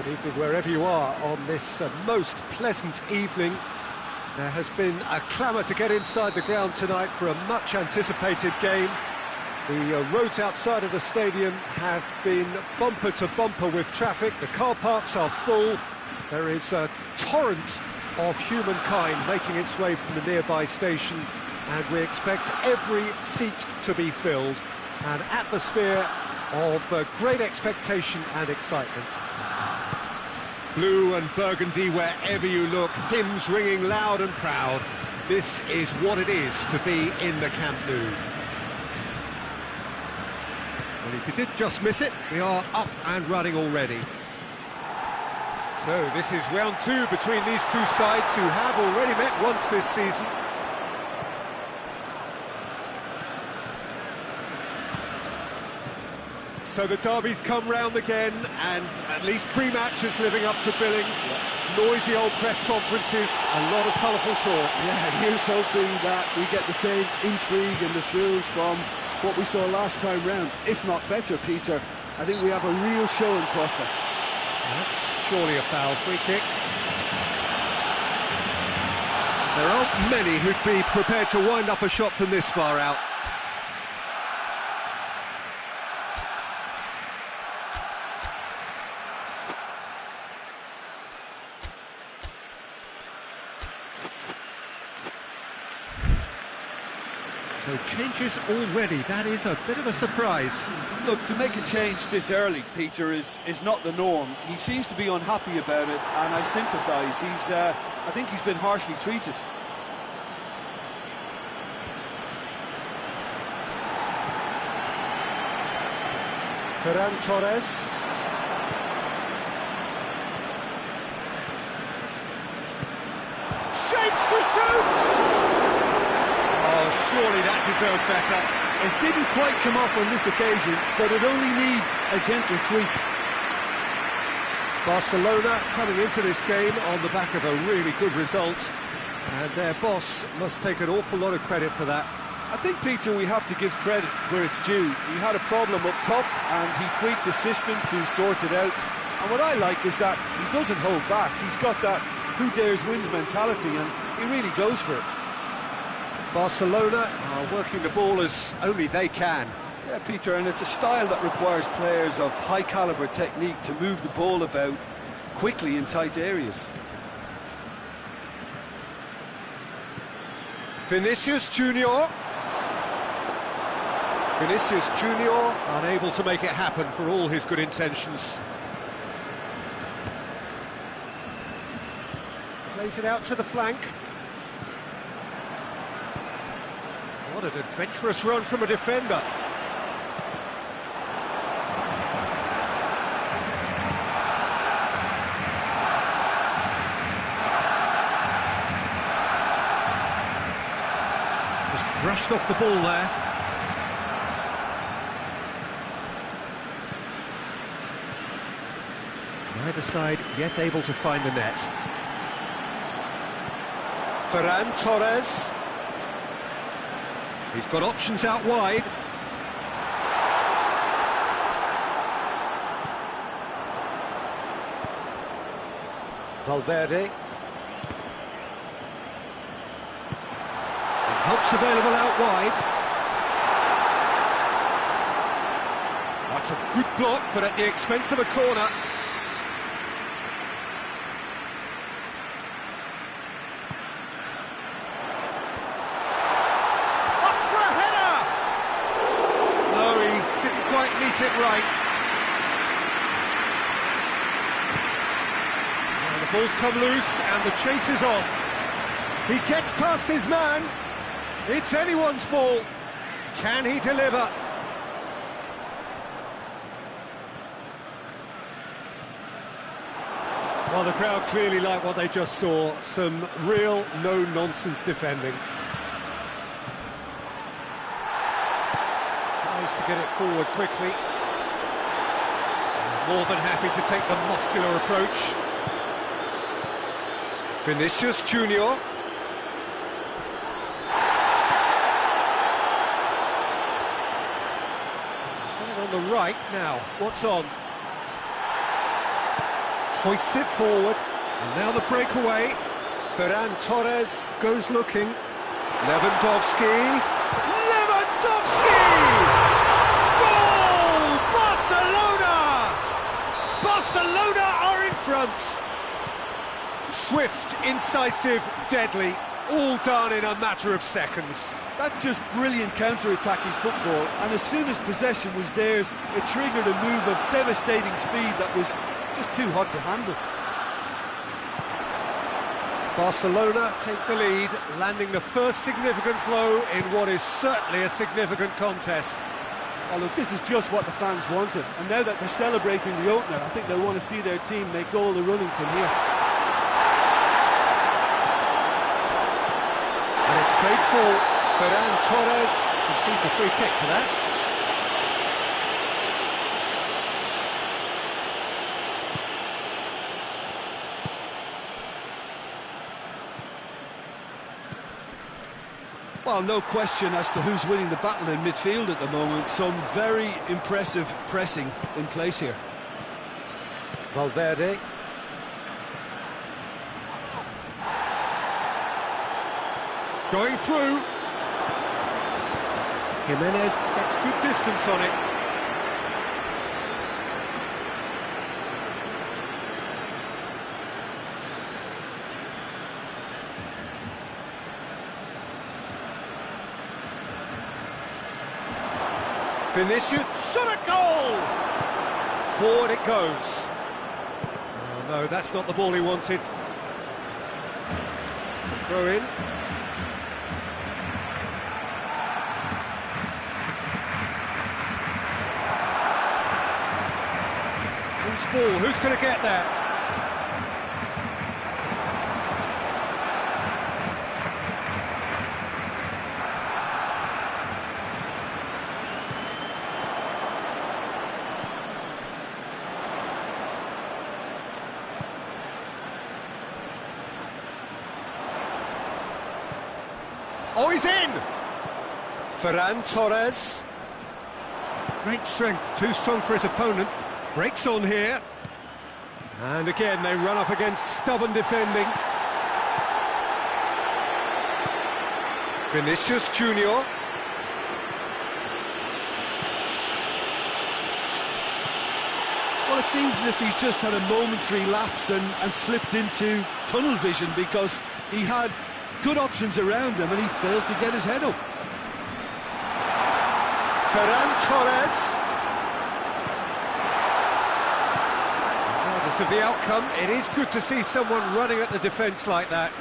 Good evening wherever you are on this most pleasant evening. There has been a clamour to get inside the ground tonight for a much anticipated game. The roads outside of the stadium have been bumper to bumper with traffic. The car parks are full. There is a torrent of humankind making its way from the nearby station, and we expect every seat to be filled. An atmosphere of great expectation and excitement. Blue and burgundy wherever you look, hymns ringing loud and proud. This is what it is to be in the Camp Nou. Well, if you did just miss it, we are up and running already. So this is round two between these two sides who have already met once this season. So the derby's come round again, and at least pre-match is living up to billing. Noisy old press conferences, a lot of colourful talk. Yeah, here's hoping that we get the same intrigue and the thrills from what we saw last time round, if not better, Peter. I think we have a real show in prospect. That's surely a foul. Free kick. There aren't many who'd be prepared to wind up a shot from this far out. So changes already, that is a bit of a surprise. Look, to make a change this early, Peter, is not the norm. He seems to be unhappy about it, and I sympathise. I think he's been harshly treated. Ferran Torres. Shapes to shoot! Oh, surely that deserved better. It didn't quite come off on this occasion, but it only needs a gentle tweak. Barcelona coming into this game on the back of a really good result, and their boss must take an awful lot of credit for that. I think, Peter, we have to give credit where it's due. He had a problem up top, and he tweaked the system to sort it out. And what I like is that he doesn't hold back. He's got that who dares wins mentality, and he really goes for it. Barcelona are working the ball as only they can. Yeah, Peter, and it's a style that requires players of high-caliber technique to move the ball about quickly in tight areas. Vinicius Junior. Vinicius Junior unable to make it happen for all his good intentions. Plays it out to the flank. What an adventurous run from a defender. Just brushed off the ball there. Neither side yet able to find the net. Ferran Torres. He's got options out wide. Valverde. And help's available out wide. That's a good block, but at the expense of a corner. It right. And the ball's come loose and the chase is on. He gets past his man. It's anyone's ball. Can he deliver? Well, the crowd clearly like what they just saw. Some real no-nonsense defending. Tries to get it forward quickly. More than happy to take the muscular approach. Vinicius Junior. He's coming on the right now. What's on? hoists it forward, and now the breakaway. Ferran Torres goes looking. Lewandowski. Goal! Barcelona! Barcelona are in front. Swift, incisive, deadly, all done in a matter of seconds. That's just brilliant counter-attacking football, and as soon as possession was theirs, it triggered a move of devastating speed that was just too hot to handle. Barcelona take the lead, landing the first significant blow in what is certainly a significant contest. Oh, look, this is just what the fans wanted, and now that they're celebrating the opener, I think they'll want to see their team make all the running from here. And it's played for Ferran Torres, concedes a free kick for that. Well, no question as to who's winning the battle in midfield at the moment. Some very impressive pressing in place here. Valverde. Going through. Jimenez gets good distance on it. Vinicius, shot a goal! Forward it goes. Oh no, that's not the ball he wanted. It's a throw in. Who's ball? Who's going to get that? Oh, he's in! Ferran Torres. Great strength, too strong for his opponent. Breaks on here. And again, they run up against stubborn defending. Vinicius Junior. Well, it seems as if he's just had a momentary lapse and slipped into tunnel vision, because he had good options around him and he failed to get his head up. Ferran Torres. Regardless of the outcome, it is good to see someone running at the defence like that.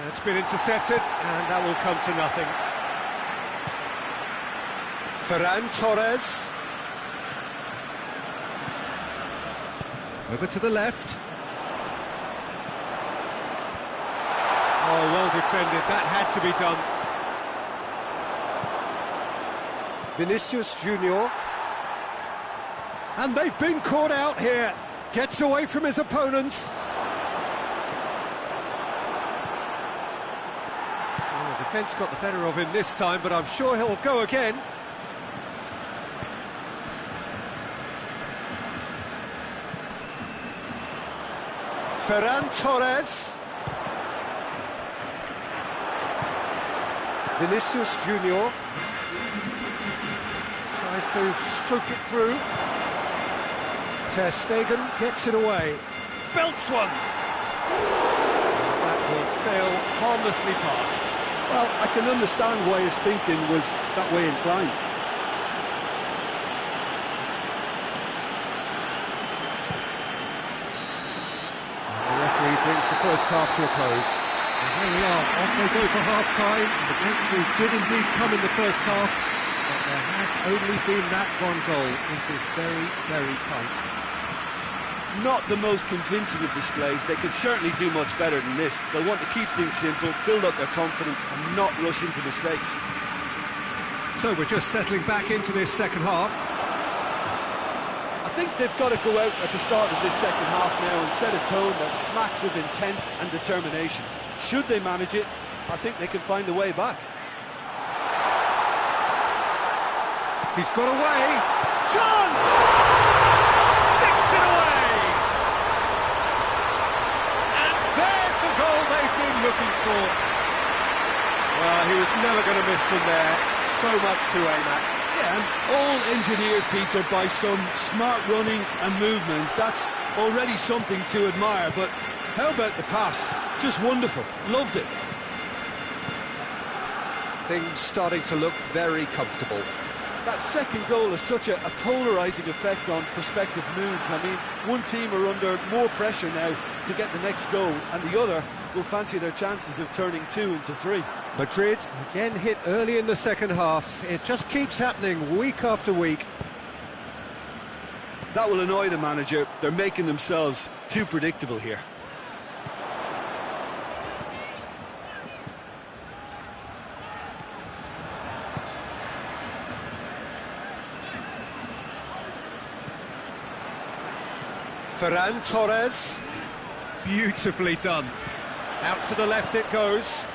It's been intercepted, and that will come to nothing. Ferran Torres. Over to the left. Oh, well defended, that had to be done. Vinicius Junior. And they've been caught out here. Gets away from his opponents. Oh, the defence got the better of him this time, but I'm sure he'll go again. Ferran Torres. Vinicius Junior tries to stroke it through. Ter Stegen gets it away. Belts one. That will sail harmlessly past. Well, I can understand why his thinking was that way inclined. The referee brings the first half to a close. And here we are, off they go for half-time. The breakthrough did indeed come in the first half, but there has only been that one goal. It is very, very tight. Not the most convincing of displays. They could certainly do much better than this. They'll want to keep things simple, build up their confidence and not rush into mistakes. So we're just settling back into this second half. I think they've got to go out at the start of this second half now and set a tone that smacks of intent and determination. Should they manage it, I think they can find a way back. He's got away. Chance! looking for. Well, he was never going to miss from there. So much to aim at. Yeah, and all engineered, Peter, by some smart running and movement. That's already something to admire, but how about the pass? Just wonderful. Loved it. Things starting to look very comfortable. That second goal has such a polarising effect on prospective moods. I mean, one team are under more pressure now to get the next goal, and the other will fancy their chances of turning 2 into 3. Madrid again hit early in the second half. It just keeps happening week after week. That will annoy the manager. They're making themselves too predictable here. Ferran Torres, beautifully done. Out to the left it goes.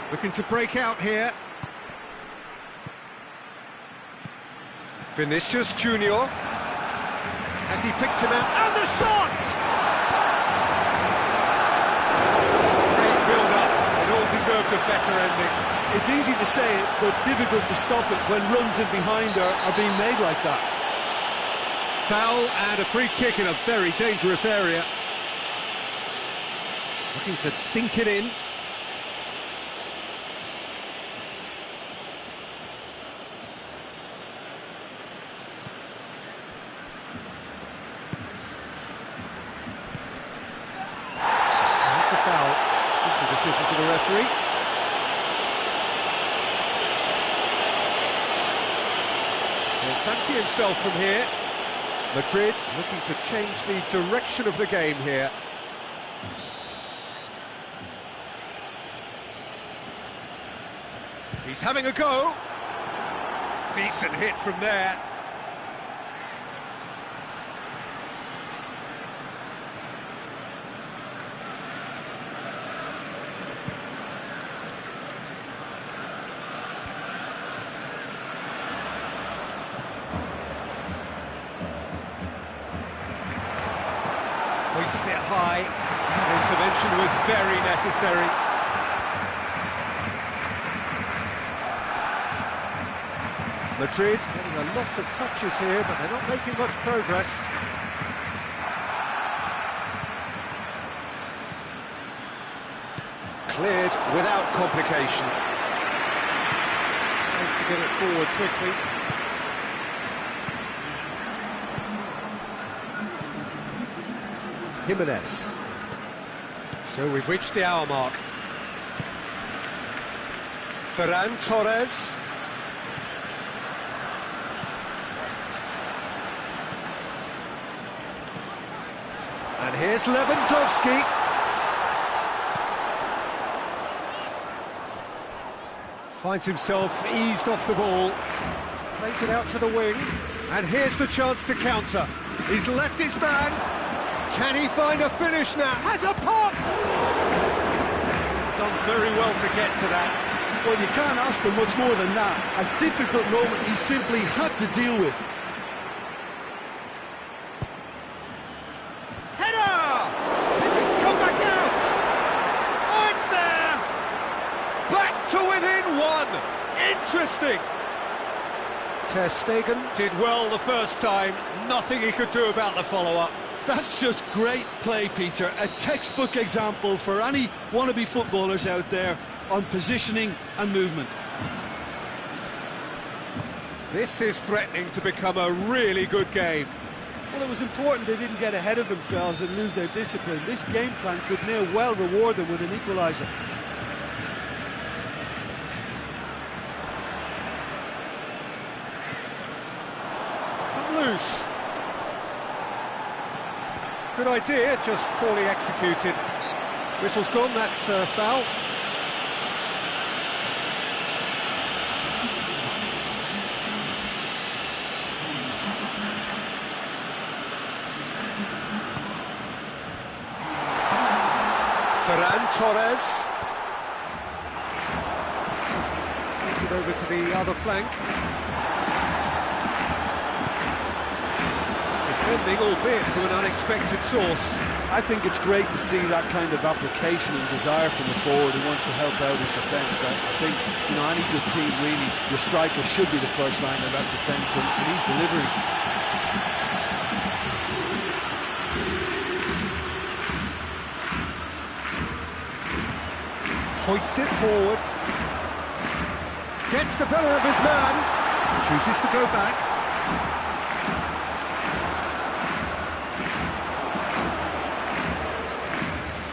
Looking to break out here. Vinicius Junior. Has he picked him out? And the shot! Great build-up. It all deserved a better ending. It's easy to say it, but difficult to stop it when runs in behind are being made like that. Foul and a free kick in a very dangerous area. Looking to dink it in. That's a foul. Simple decision for the referee. He'll fancy himself from here. Madrid looking to change the direction of the game here. He's having a go. Decent hit from there. Hoists it high. That intervention was very necessary. Madrid getting a lot of touches here, but they're not making much progress. Cleared without complication. Nice to get it forward quickly. Jimenez. So we've reached the hour mark. Ferran Torres. And here's Lewandowski. Finds himself eased off the ball. Plays it out to the wing. And here's the chance to counter. He's left his man. Can he find a finish now? Has a pop! He's done very well to get to that. Well, you can't ask for much more than that. A difficult moment he simply had to deal with. Header! It's come back out! Oh, it's there! Back to within one! Interesting! Ter Stegen did well the first time. Nothing he could do about the follow-up. That's just great play, Peter. A textbook example for any wannabe footballers out there on positioning and movement. This is threatening to become a really good game. Well, it was important they didn't get ahead of themselves and lose their discipline. This game plan could now well reward them with an equaliser. It's come loose. Good idea, just poorly executed. Whistle's gone, that's a foul. Ferran Torres. Puts it over to the other flank. happening, albeit from an unexpected source. I think it's great to see that kind of application and desire from the forward who wants to help out his defence. I think, you know, any good team, really, your striker should be the first line of that defence, and he's delivering. Hoists it forward. Gets the better of his man. Chooses to go back.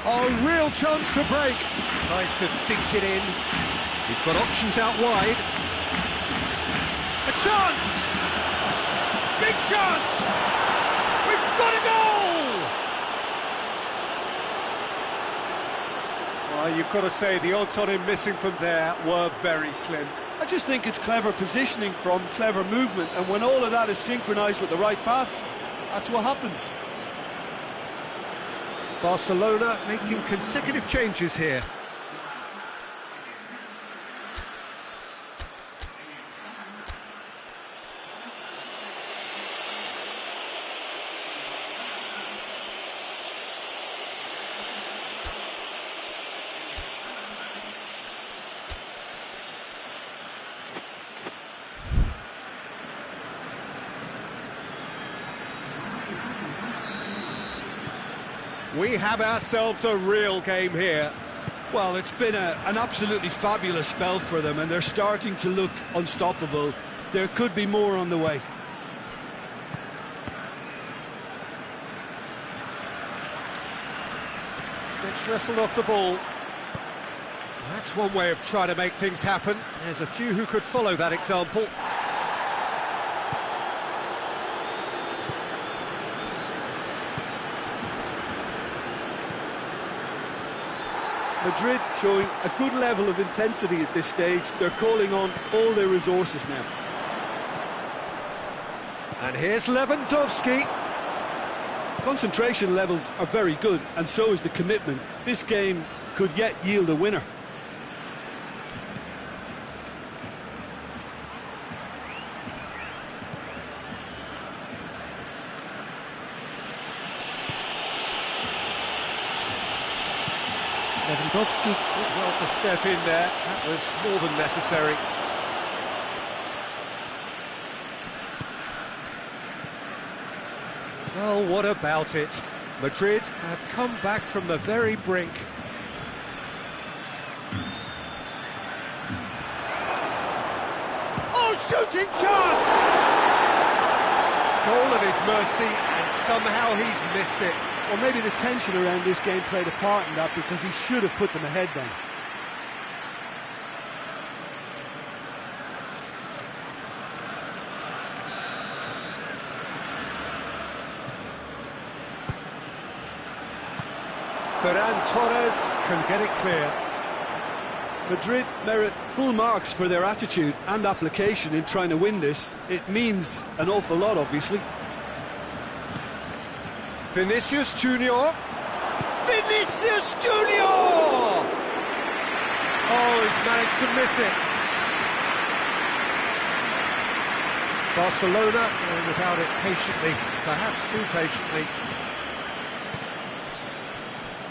A real chance to break. Tries to dink it in. He's got options out wide. A chance! Big chance! We've got a goal! Well, you've got to say the odds on him missing from there were very slim. I just think it's clever positioning from clever movement, and when all of that is synchronised with the right pass, that's what happens. Barcelona making consecutive changes here. We have ourselves a real game here. Well, it's been an absolutely fabulous spell for them, and they're starting to look unstoppable. There could be more on the way. Gets wrestled off the ball. That's one way of trying to make things happen. There's a few who could follow that example. Madrid showing a good level of intensity at this stage. They're calling on all their resources now. And here's Lewandowski. Concentration levels are very good, and so is the commitment. This game could yet yield a winner. Lewandowski did well to step in there. That was more than necessary. Well, what about it? Madrid have come back from the very brink. Oh, shooting chance! Goal at his mercy, and somehow he's missed it. Or maybe the tension around this game played a part in that, because he should have put them ahead then. Ferran Torres can get it clear. Madrid merit full marks for their attitude and application in trying to win this. It means an awful lot, obviously. Vinicius Junior. Vinicius Junior! Oh, he's managed to miss it. Barcelona going without it patiently, perhaps too patiently.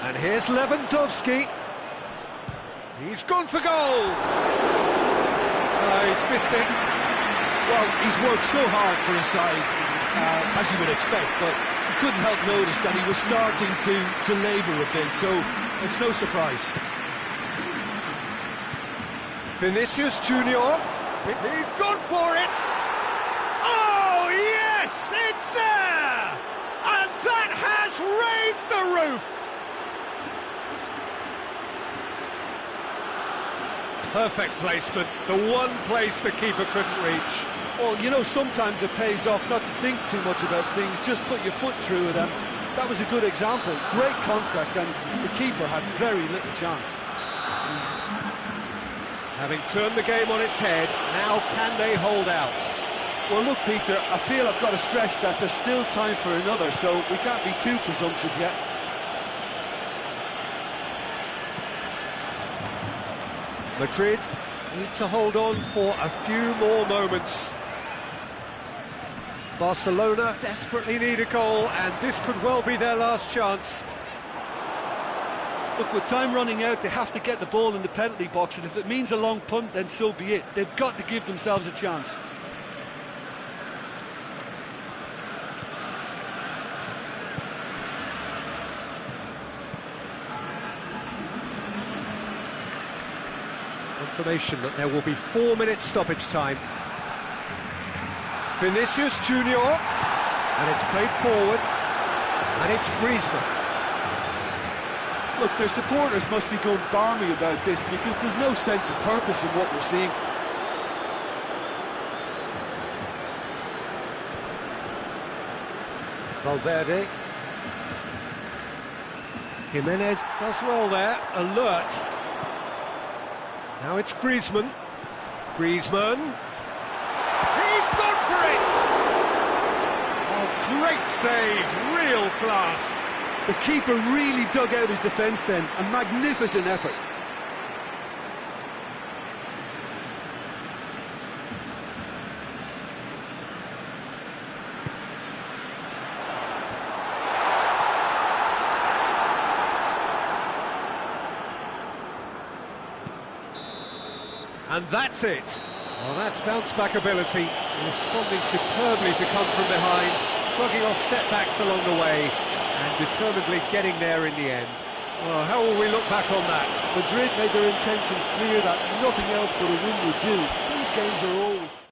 And here's Lewandowski. He's gone for goal. He's missed it. Well, he's worked so hard for his side, as you would expect, but you couldn't help notice that he was starting to labour a bit, so it's no surprise. Vinicius Junior. He's gone for it. Oh, yes, it's there. And that has raised the roof. Perfect placement, the one place the keeper couldn't reach. Well, you know, sometimes it pays off not to think too much about things, just put your foot through it, and that was a good example. Great contact, and the keeper had very little chance. Having turned the game on its head, now can they hold out? Well, look, Peter, I feel I've got to stress that there's still time for another, so we can't be too presumptuous yet. Madrid need to hold on for a few more moments. Barcelona desperately need a goal, and this could well be their last chance. Look, with time running out, they have to get the ball in the penalty box, and if it means a long punt, then so be it. They've got to give themselves a chance. Confirmation that there will be 4 minutes stoppage time. Vinicius Junior, and it's played forward, and it's Griezmann. Look, their supporters must be going barmy about this because there's no sense of purpose in what we're seeing. Valverde. Jimenez does well there, alert. Now it's Griezmann. Griezmann. He's gone for it! Oh, great save, real class. The keeper really dug out his defence then, a magnificent effort. And that's it. Well, that's bounce-back ability, responding superbly to come from behind, shrugging off setbacks along the way, and determinedly getting there in the end. Well, how will we look back on that? Madrid made their intentions clear that nothing else but a win would do. These games are always...